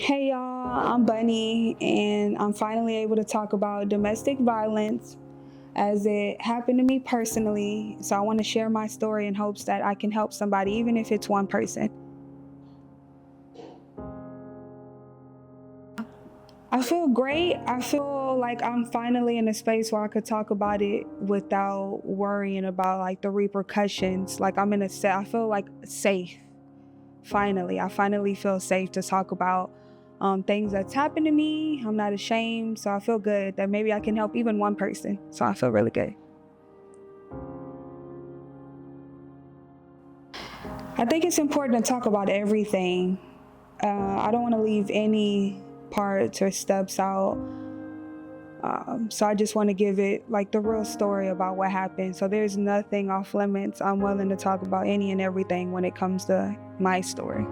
Hey y'all, I'm Bunny, and I'm finally able to talk about domestic violence as it happened to me personally. So I want to share my story in hopes that I can help somebody, even if it's one person. I feel great. I feel like I'm finally in a space where I could talk about it without worrying about like the repercussions. Like I feel like safe. Finally, I finally feel safe to talk about things that's happened to me. I'm not ashamed, so I feel good that maybe I can help even one person. So I feel really good. I think it's important to talk about everything. I don't want to leave any parts or steps out. So I just want to give it like the real story about what happened. So there's nothing off limits. I'm willing to talk about any and everything when it comes to my story.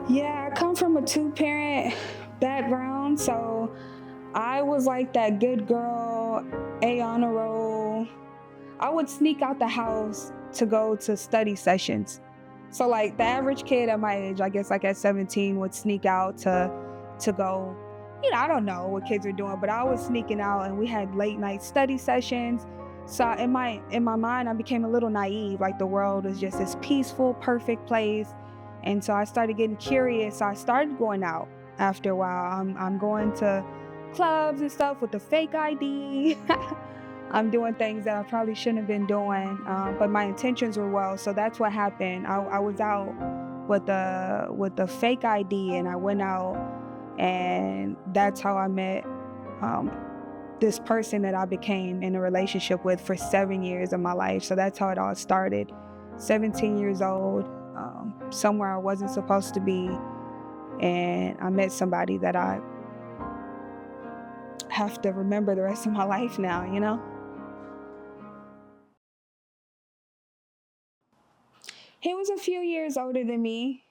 Yeah, I come from a two-parent background, so I was like that good girl, A honor roll. I would sneak out the house to go to study sessions. So like the average kid at my age, I guess like at 17, would sneak out to go. I don't know what kids are doing, but I was sneaking out, and we had late night study sessions. So in my mind, I became a little naive, like the world is just this peaceful, perfect place. And so I started getting curious. So I started going out after a while. I'm going to clubs and stuff with a fake ID. I'm doing things that I probably shouldn't have been doing, but my intentions were well. So that's what happened. I was out with a fake ID, and I went out, and that's how I met um, this person that I became in a relationship with for 7 years of my life. So that's how it all started. 17 years old, somewhere I wasn't supposed to be, and I met somebody that I have to remember the rest of my life now. He was a few years older than me,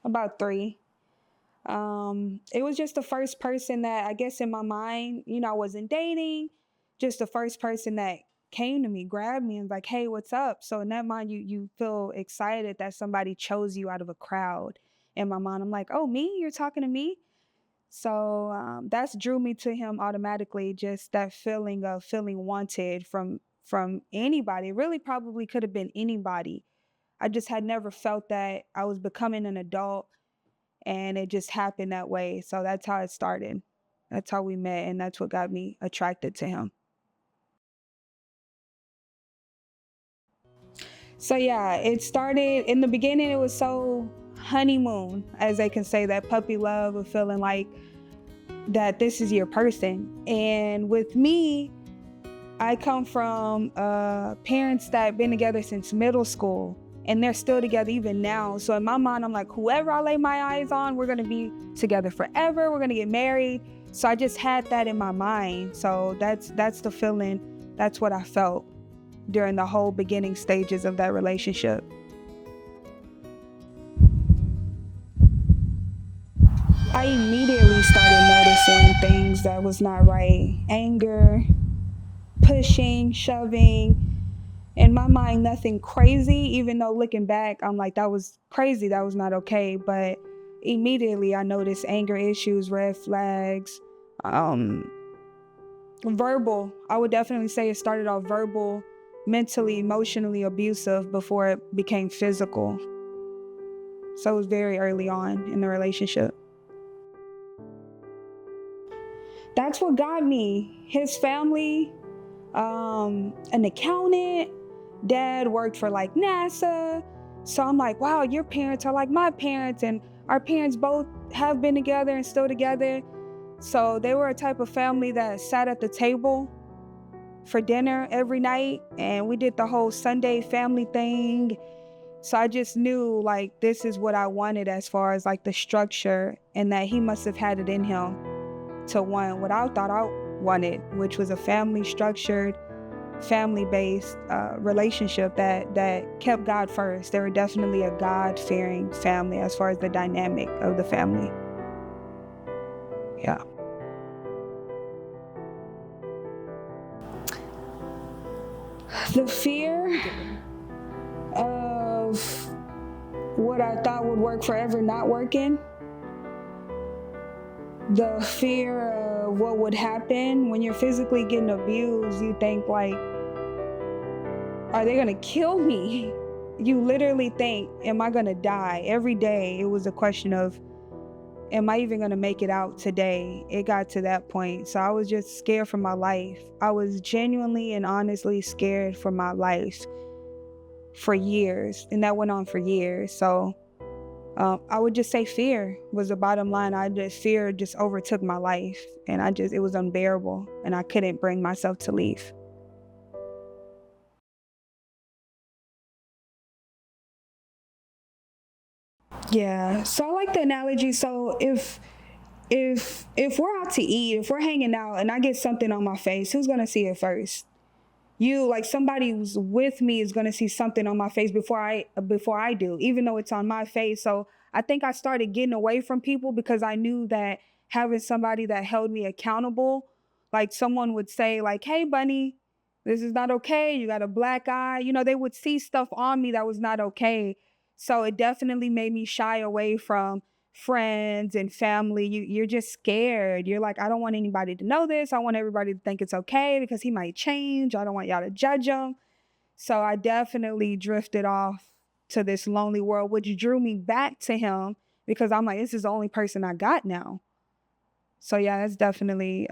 about three. It was just the first person that I guess in my mind, I wasn't dating, just the first person that came to me, grabbed me, and was like, "Hey, what's up?" So in that mind, you feel excited that somebody chose you out of a crowd. In my mind, I'm like, "Oh, me? You're talking to me?" So that's drew me to him automatically. Just that feeling of feeling wanted from anybody. It really probably could have been anybody. I just had never felt that. I was becoming an adult, and it just happened that way. So that's how it started. That's how we met, and that's what got me attracted to him. So yeah, it started in the beginning. It was so honeymoon, as they can say, that puppy love of feeling like that this is your person. And with me, I come from parents that have been together since middle school, and they're still together even now. So in my mind, I'm like, whoever I lay my eyes on, we're gonna be together forever. We're gonna get married. So I just had that in my mind. So that's the feeling. That's what I felt during the whole beginning stages of that relationship. I immediately started noticing things that was not right. Anger, pushing, shoving. In my mind, nothing crazy, even though looking back, I'm like, that was crazy. That was not okay. But immediately I noticed anger issues, red flags, um, verbal. I would definitely say it started off verbal, mentally, emotionally abusive before it became physical. So it was very early on in the relationship. That's what got me. His family, an accountant, dad worked for like NASA. So I'm like, wow, your parents are like my parents, and our parents both have been together and still together. So they were a type of family that sat at the table for dinner every night, and we did the whole Sunday family thing. So I just knew like this is what I wanted as far as like the structure, and that he must have had it in him to want what I thought I wanted, which was a family structured, family-based relationship that kept God first. They were definitely a God-fearing family as far as the dynamic of the family. Yeah. The fear, what I thought would work forever not working. The fear of what would happen when you're physically getting abused. You think like, are they gonna kill me? You literally think, am I gonna die? Every day it was a question of, am I even gonna make it out today? It got to that point. So I was just scared for my life. I was genuinely and honestly scared for my life for years. And that went on for years. So I would just say fear was the bottom line. Fear just overtook my life, and it was unbearable, and I couldn't bring myself to leave. Yeah. So I like the analogy. So if we're out to eat, if we're hanging out and I get something on my face, who's gonna see it first? You, like somebody who's with me is going to see something on my face before I do, even though it's on my face. So I think I started getting away from people because I knew that having somebody that held me accountable, like someone would say like, hey bunny, this is not okay, you got a black eye, they would see stuff on me that was not okay. So it definitely made me shy away from friends and family. You're just scared. You're like, I don't want anybody to know this. I want everybody to think it's okay because he might change. I don't want y'all to judge him. So I definitely drifted off to this lonely world, which drew me back to him because I'm like, this is the only person I got now. So yeah, that's definitely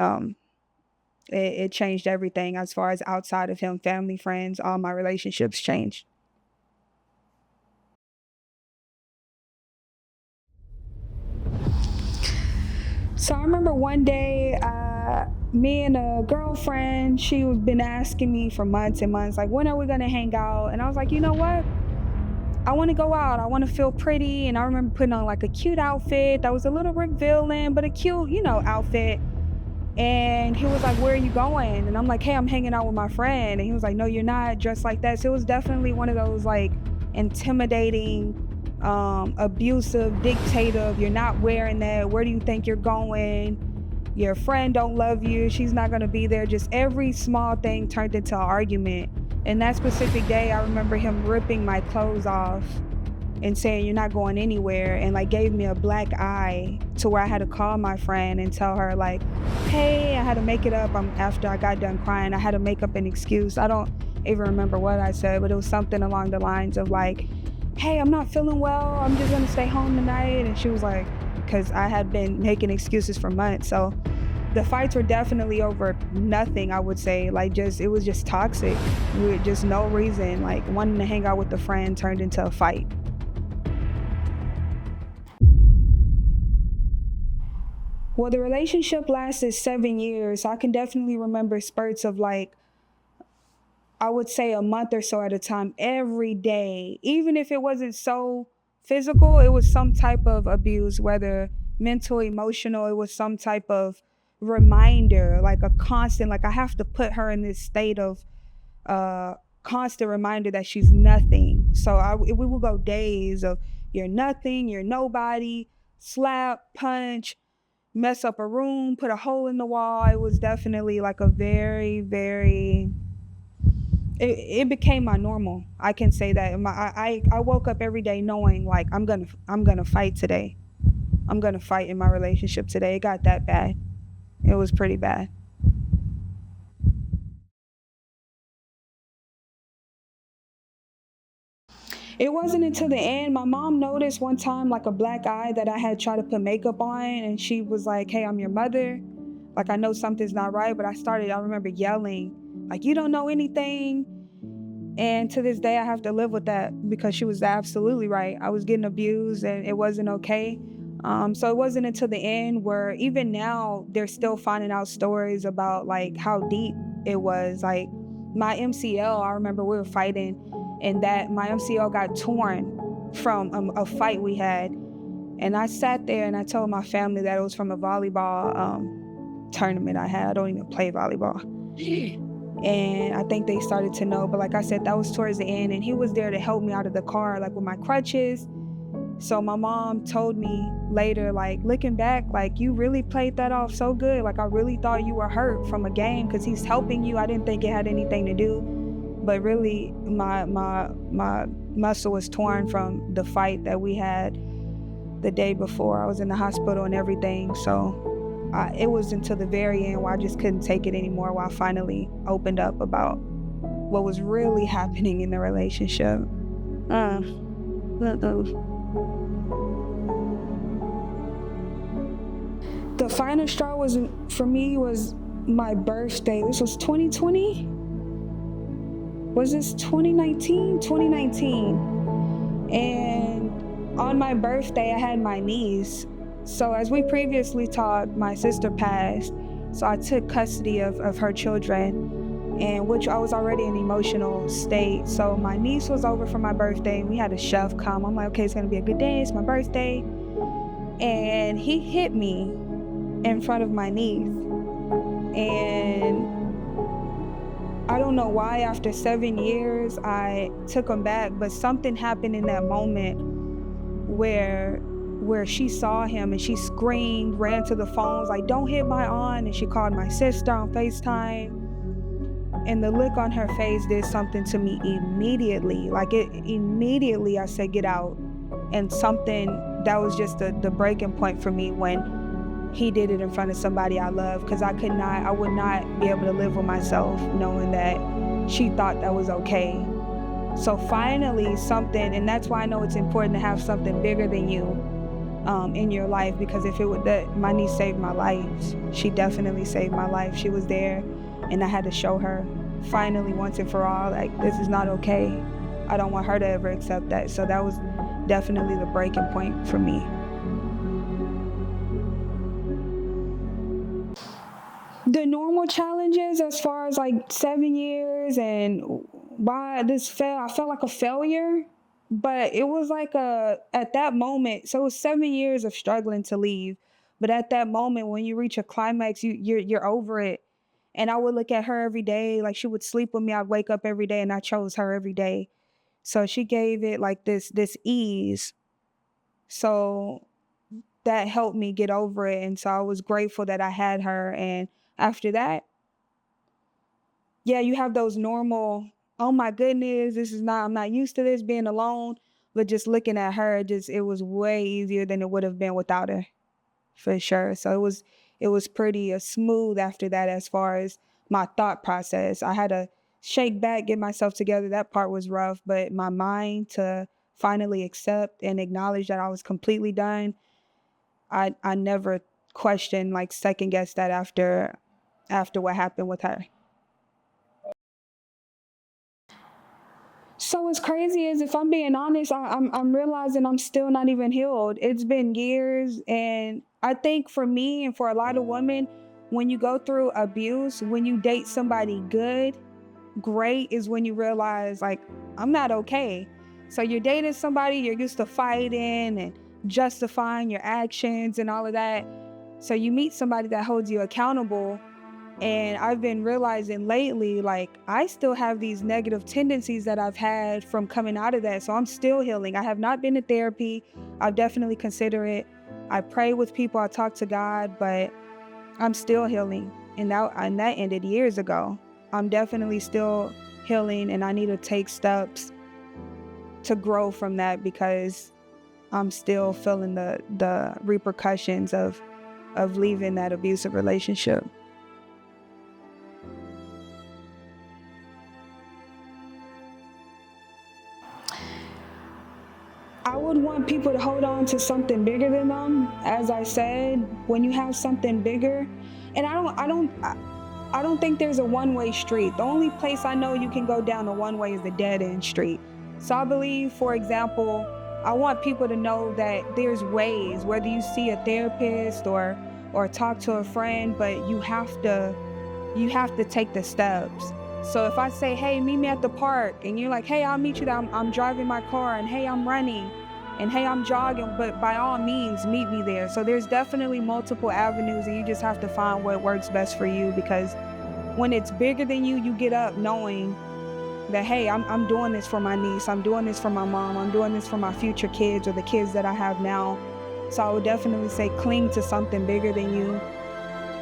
it changed everything as far as outside of him, family, friends, all my relationships changed. So I remember one day, me and a girlfriend, she was been asking me for months and months, like, when are we gonna hang out? And I was like, you know what? I wanna go out, I wanna feel pretty. And I remember putting on like a cute outfit that was a little revealing, but a cute, outfit. And he was like, where are you going? And I'm like, hey, I'm hanging out with my friend. And he was like, no, you're not dressed like that. So it was definitely one of those like intimidating, abusive, dictative, you're not wearing that, where do you think you're going? Your friend don't love you, she's not gonna be there. Just every small thing turned into an argument. And that specific day, I remember him ripping my clothes off and saying, you're not going anywhere, and like gave me a black eye to where I had to call my friend and tell her like, hey, I had to make it up. After I got done crying, I had to make up an excuse. I don't even remember what I said, but it was something along the lines of like, hey, I'm not feeling well, I'm just gonna stay home tonight. And she was like, because I had been making excuses for months. So the fights were definitely over nothing, I would say. Like, it was just toxic. With just no reason. Like, wanting to hang out with a friend turned into a fight. Well, the relationship lasted 7 years. I can definitely remember spurts of like, I would say a month or so at a time, every day. Even if it wasn't so physical, it was some type of abuse, whether mental, emotional, it was some type of reminder, like a constant, like I have to put her in this state of constant reminder that she's nothing. So we would go days of, you're nothing, you're nobody, slap, punch, mess up a room, put a hole in the wall. It was definitely like a very, very, it became my normal. I can say that. I woke up every day knowing like I'm gonna fight today. I'm gonna fight in my relationship today. It got that bad. It was pretty bad. It wasn't until the end. My mom noticed one time like a black eye that I had tried to put makeup on, and she was like, hey, I'm your mother. Like, I know something's not right, but I remember yelling, like, you don't know anything. And to this day, I have to live with that because she was absolutely right. I was getting abused and it wasn't okay. So it wasn't until the end where even now they're still finding out stories about like how deep it was. Like my MCL, I remember we were fighting and that my MCL got torn from a fight we had. And I sat there and I told my family that it was from a volleyball tournament I had. I don't even play volleyball. And I think they started to know, but like I said, that was towards the end, and he was there to help me out of the car, like with my crutches. So my mom told me later, like looking back, like you really played that off so good. Like I really thought you were hurt from a game because he's helping you. I didn't think it had anything to do, but really my muscle was torn from the fight that we had the day before. I was in the hospital and everything, so it was until the very end where I just couldn't take it anymore, where I finally opened up about what was really happening in the relationship. Uh, the final straw was, for me, was my birthday. This was 2020? Was this 2019? 2019. And on my birthday, I had my niece. So as we previously talked, my sister passed. So I took custody of her children, and which I was already in an emotional state. So my niece was over for my birthday. We had a chef come. I'm like, okay, it's gonna be a good day. It's my birthday. And he hit me in front of my niece. And I don't know why, after 7 years, I took him back, but something happened in that moment where she saw him and she screamed, ran to the phones, like, don't hit my aunt, and she called my sister on FaceTime. And the look on her face did something to me immediately. Immediately I said, get out. And something that was just the breaking point for me when he did it in front of somebody I love, because I would not be able to live with myself knowing that she thought that was okay. So finally something, and that's why I know it's important to have something bigger than you in your life, because if it would, my niece saved my life. She definitely saved my life. She was there, and I had to show her finally, once and for all, like, this is not okay. I don't want her to ever accept that. So that was definitely the breaking point for me. The normal challenges, as far as like 7 years and why this I felt like a failure, but it was like at that moment, so it was 7 years of struggling to leave. But at that moment, when you reach a climax, you're over it. And I would look at her every day, like she would sleep with me. I'd wake up every day and I chose her every day. So she gave it like this ease. So that helped me get over it. And so I was grateful that I had her. And after that, yeah, you have those normal, oh my goodness, I'm not used to this, being alone. But just looking at her, it was way easier than it would have been without her, for sure. So it was pretty smooth after that, as far as my thought process. I had to shake back, get myself together. That part was rough, but my mind to finally accept and acknowledge that I was completely done, I never questioned, like second guessed that after what happened with her. So what's crazy is, if I'm being honest, I'm realizing I'm still not even healed. It's been years, and I think for me and for a lot of women, when you go through abuse, when you date somebody great is when you realize, like, I'm not okay. So you're dating somebody, you're used to fighting and justifying your actions and all of that. So you meet somebody that holds you accountable. And I've been realizing lately, like, I still have these negative tendencies that I've had from coming out of that. So I'm still healing. I have not been to therapy. I've definitely considered it. I pray with people. I talk to God, but I'm still healing. And that ended years ago. I'm definitely still healing, and I need to take steps to grow from that, because I'm still feeling the repercussions of leaving that abusive relationship. I would want people to hold on to something bigger than them. As I said, when you have something bigger, and I don't think there's a one-way street. The only place I know you can go down a one-way is the dead-end street. So I believe, for example, I want people to know that there's ways, whether you see a therapist or talk to a friend, but you have to take the steps. So if I say, hey, meet me at the park, and you're like, hey, I'll meet you there, I'm driving my car, and hey, I'm running, and hey, I'm jogging, but by all means, meet me there. So there's definitely multiple avenues, and you just have to find what works best for you, because when it's bigger than you, you get up knowing that, hey, I'm doing this for my niece, I'm doing this for my mom, I'm doing this for my future kids or the kids that I have now. So I would definitely say cling to something bigger than you,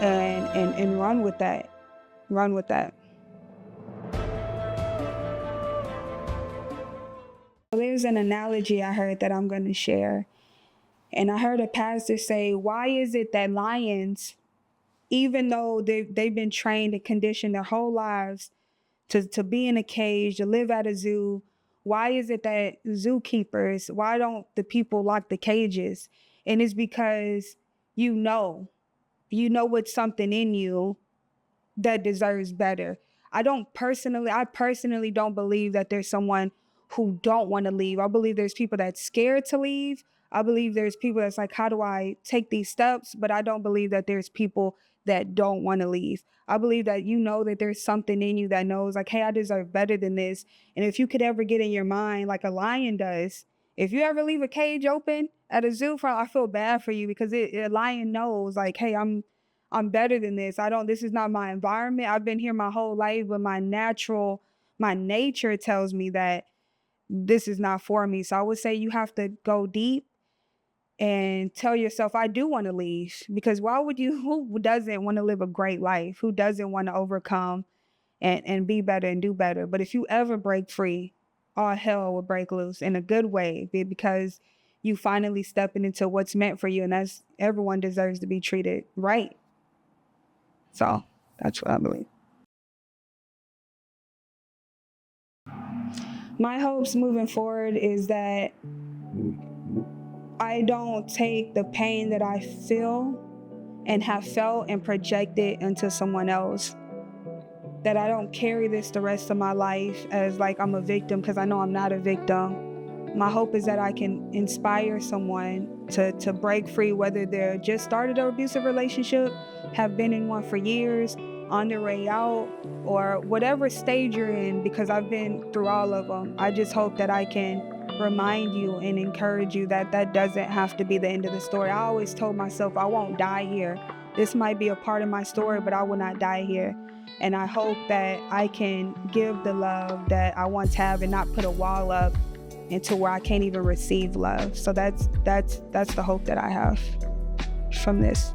and run with that. Run with that. There's an analogy I heard that I'm going to share. And I heard a pastor say, why is it that lions, even though they've been trained and conditioned their whole lives to be in a cage, to live at a zoo, why is it that zookeepers, why don't the people lock the cages? And it's because you know what's something in you that deserves better. I personally don't believe that there's someone who don't want to leave. I believe there's people that's scared to leave. I believe there's people that's like, how do I take these steps? But I don't believe that there's people that don't want to leave. I believe that you know that there's something in you that knows like, hey, I deserve better than this. And if you could ever get in your mind like a lion does, if you ever leave a cage open at a zoo, I feel bad for you because a lion knows like, hey, I'm better than this. This is not my environment. I've been here my whole life, but my nature tells me that this is not for me. So I would say you have to go deep and tell yourself, I do want to leave, because who doesn't want to live a great life? Who doesn't want to overcome and be better and do better? But if you ever break free, all hell will break loose in a good way, because you finally stepping into what's meant for you. And that's, everyone deserves to be treated right. So that's what I believe. My hopes moving forward is that I don't take the pain that I feel and have felt and project it into someone else. That I don't carry this the rest of my life as like I'm a victim, because I know I'm not a victim. My hope is that I can inspire someone to break free, whether they're just started an abusive relationship, have been in one for years, on their way out, or whatever stage you're in, because I've been through all of them. I just hope that I can remind you and encourage you that that doesn't have to be the end of the story. I always told myself I won't die here. This might be a part of my story, but I will not die here. And I hope that I can give the love that I once have and not put a wall up into where I can't even receive love. So that's the hope that I have from this.